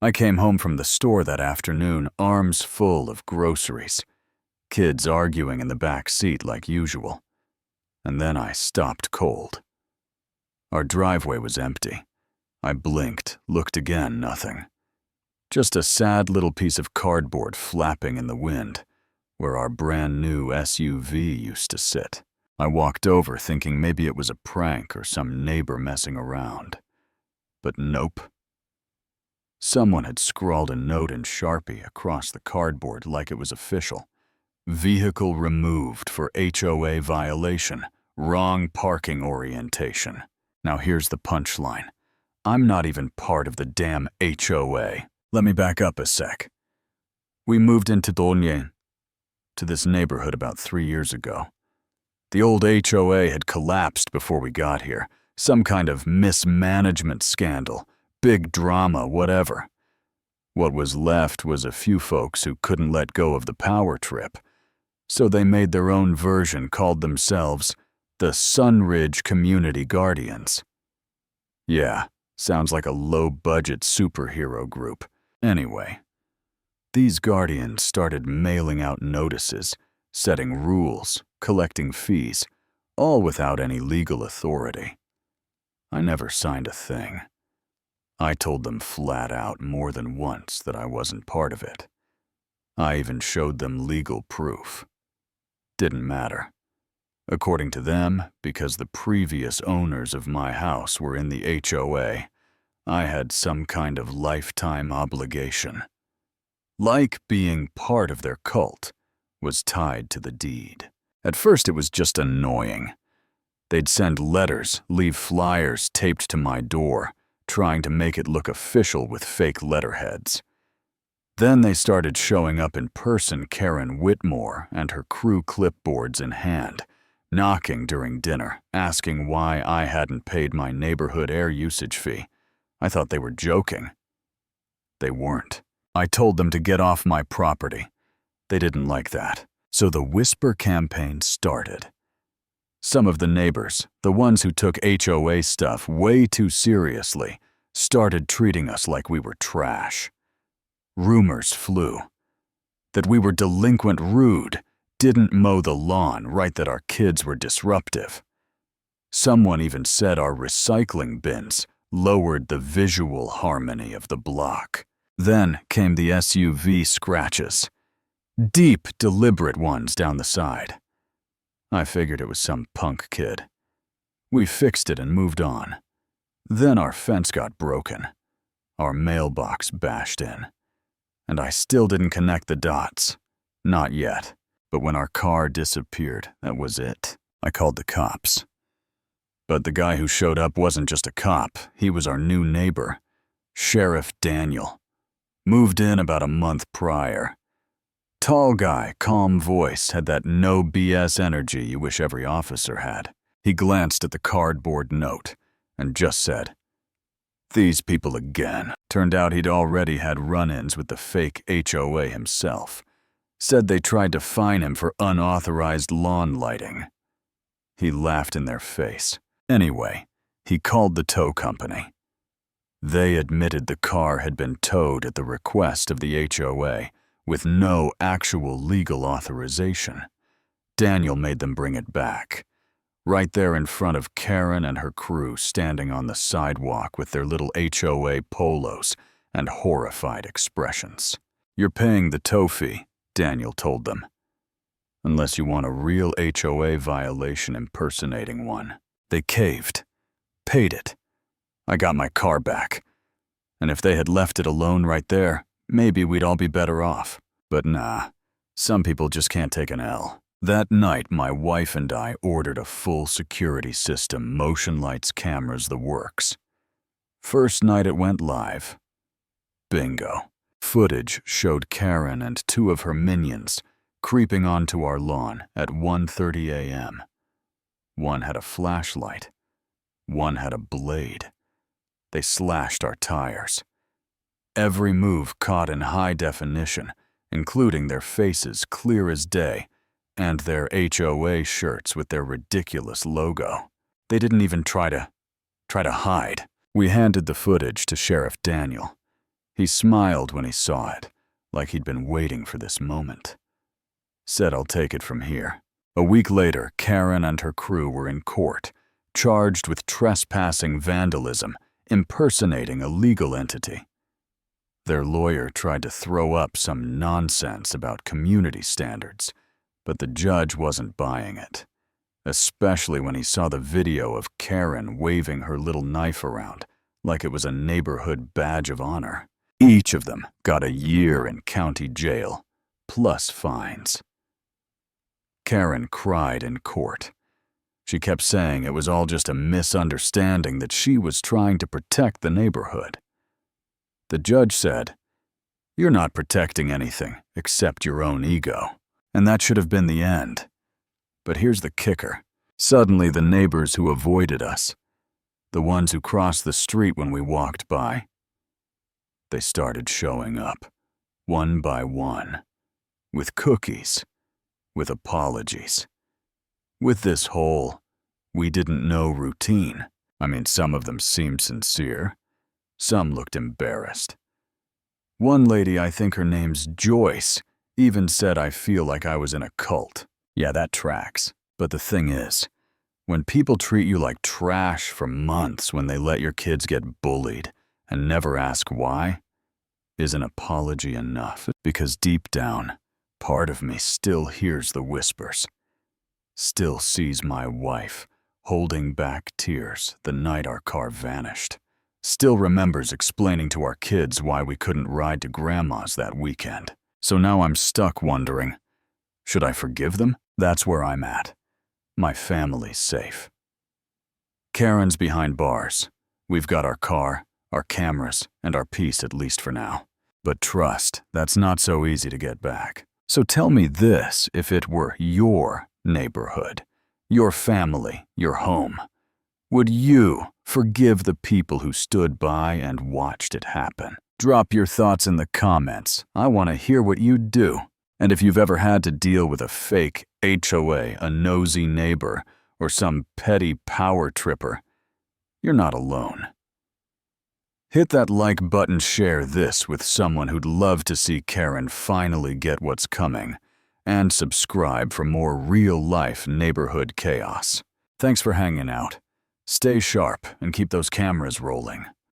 I came home from the store that afternoon, arms full of groceries, kids arguing in the back seat like usual, and then I stopped cold. Our driveway was empty. I blinked, looked again, nothing. Just a sad little piece of cardboard flapping in the wind, where our brand new SUV used to sit. I walked over thinking maybe it was a prank or some neighbor messing around. But nope. Someone had scrawled a note in Sharpie across the cardboard like it was official. Vehicle removed for HOA violation, wrong parking orientation. Now here's the punchline. I'm not even part of the damn HOA. Let me back up a sec. We moved into Donyen, to this neighborhood about 3 years ago. The old HOA had collapsed before we got here. Some kind of mismanagement scandal, big drama, whatever. What was left was a few folks who couldn't let go of the power trip, so they made their own version, called themselves the Sunridge Community Guardians. Yeah, sounds like a low-budget superhero group. Anyway, these guardians started mailing out notices, setting rules, collecting fees, all without any legal authority. I never signed a thing. I told them flat out more than once that I wasn't part of it. I even showed them legal proof. Didn't matter. According to them, because the previous owners of my house were in the HOA, I had some kind of lifetime obligation. Like being part of their cult was tied to the deed. At first it was just annoying. They'd send letters, leave flyers taped to my door, trying to make it look official with fake letterheads. Then they started showing up in person, Karen Whitmore and her crew clipboards in hand, knocking during dinner, asking why I hadn't paid my neighborhood air usage fee. I thought they were joking. They weren't. I told them to get off my property. They didn't like that, so the whisper campaign started. Some of the neighbors, the ones who took HOA stuff way too seriously, started treating us like we were trash. Rumors flew that we were delinquent, rude, didn't mow the lawn, right, that our kids were disruptive. Someone even said our recycling bins lowered the visual harmony of the block. Then came the SUV scratches. Deep, deliberate ones down the side. I figured it was some punk kid. We fixed it and moved on. Then our fence got broken. Our mailbox bashed in. And I still didn't connect the dots. Not yet. But when our car disappeared, that was it. I called the cops. But the guy who showed up wasn't just a cop. He was our new neighbor, Sheriff Daniel. Moved in about a month prior. Tall guy, calm voice, had that no BS energy you wish every officer had. He glanced at the cardboard note and just said, "These people again." Turned out he'd already had run-ins with the fake HOA himself. Said they tried to fine him for unauthorized lawn lighting. He laughed in their face. Anyway, he called the tow company. They admitted the car had been towed at the request of the HOA, with no actual legal authorization. Daniel made them bring it back, right there in front of Karen and her crew standing on the sidewalk with their little HOA polos and horrified expressions. "You're paying the tow fee," Daniel told them, "unless you want a real HOA violation impersonating one." They caved, paid it. I got my car back. And if they had left it alone right there, maybe we'd all be better off. But nah, some people just can't take an L. That night, my wife and I ordered a full security system, motion lights, cameras, the works. First night it went live. Bingo. Footage showed Karen and 2 of her minions creeping onto our lawn at 1:30 a.m. One had a flashlight. One had a blade. They slashed our tires. Every move caught in high definition, including their faces clear as day and their HOA shirts with their ridiculous logo. They didn't even try to hide. We handed the footage to Sheriff Daniel. He smiled when he saw it, like he'd been waiting for this moment. Said I'll take it from here. A week later, Karen and her crew were in court, charged with trespassing vandalism, impersonating a legal entity. Their lawyer tried to throw up some nonsense about community standards, but the judge wasn't buying it, especially when he saw the video of Karen waving her little knife around like it was a neighborhood badge of honor. Each of them got a year in county jail, plus fines. Karen cried in court. She kept saying it was all just a misunderstanding, that she was trying to protect the neighborhood. The judge said, "You're not protecting anything except your own ego." And that should have been the end. But here's the kicker. Suddenly the neighbors who avoided us, the ones who crossed the street when we walked by, they started showing up, one by one, with cookies, with apologies, with this whole "we didn't know" routine. I mean, some of them seemed sincere. Some looked embarrassed. One lady, I think her name's Joyce, even said, "I feel like I was in a cult." Yeah, that tracks. But the thing is, when people treat you like trash for months, when they let your kids get bullied and never ask why, is an apology enough? Because deep down, part of me still hears the whispers, still sees my wife holding back tears the night our car vanished, still remembers explaining to our kids why we couldn't ride to Grandma's that weekend. So now I'm stuck wondering, should I forgive them? That's where I'm at. My family's safe. Karen's behind bars. We've got our car, our cameras, and our peace, at least for now. But trust, that's not so easy to get back. So tell me this: if it were your neighborhood, your family, your home, would you forgive the people who stood by and watched it happen? Drop your thoughts in the comments. I want to hear what you'd do. And if you've ever had to deal with a fake HOA, a nosy neighbor, or some petty power tripper, you're not alone. Hit that like button, share this with someone who'd love to see Karen finally get what's coming, and subscribe for more real-life neighborhood chaos. Thanks for hanging out. Stay sharp and keep those cameras rolling.